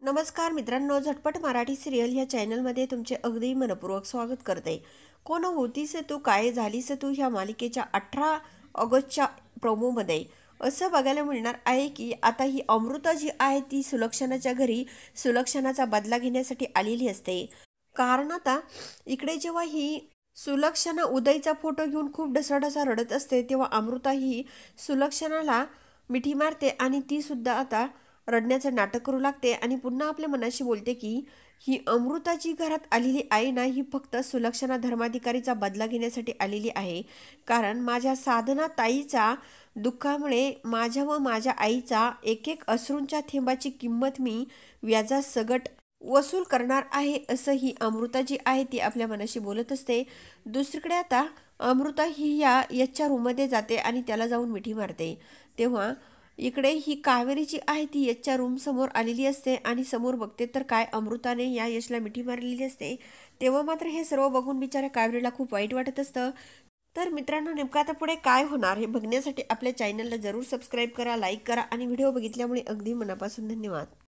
नमस्कार मित्रांनो, झटपट मराठी सिरियल ह्या चॅनलमध्ये तुमचे अगदी मनपूर्वक स्वागत करते। कोण होतीस तू, काय झालीस तू ह्या मालिकेच्या 18 ऑगस्टच्या प्रोमोमध्ये असं बघायला मिळणार आहे की आता ही अमृता जी आहे ती सुलक्षणाच्या घरी सुलक्षणाचा बदला घेण्यासाठी आलेली असते। कारण आता इकडे जेव्हा ही सुलक्षणा उदयचा फोटो घेऊन खूप ढसाढसा रडत असते तेव्हा अमृता ही सुलक्षणाला मिठी मारते आणि ती सुद्धा आता रडण्याचं नाटक करू लागते आणि पुन्हा आपल्या मनाशी बोलते की ही अमृताची घरात आलेली आई ना, ही फक्त सुलक्षणा धर्माधिकारीचा बदला घेण्यासाठी आलेली आहे। कारण माझ्या साधना ताईच्या दुःखामुळे माझ्या व माझ्या आईचा एक एक अश्रूंच्या थेंबाची किंमत मी व्याजासकट वसूल करणार आहे, असं ही अमृता जी आहे ती आपल्या मनाशी बोलत असते। दुसरीकडे आता अमृता ही याच्या रूममध्ये जाते आणि त्याला जाऊन मिठी मारते। तेव्हा इकडे ही कावेरी जी आहे ती यशच्या रूम समोर आलेली असते आणि समोर बघते तर काय अमृताने या यशला मिठी मारलेली असते। तेव्हा मात्र हे सर्व बघून बिचाऱ्या कावेरीला खूप वाईट वाटत असतं। तर मित्रांनो, नेमकं आता पुढे काय होणार हे बघण्यासाठी आपल्या चॅनलला जरूर सबस्क्राईब करा, लाईक करा आणि व्हिडिओ बघितल्यामुळे अगदी मनापासून धन्यवाद।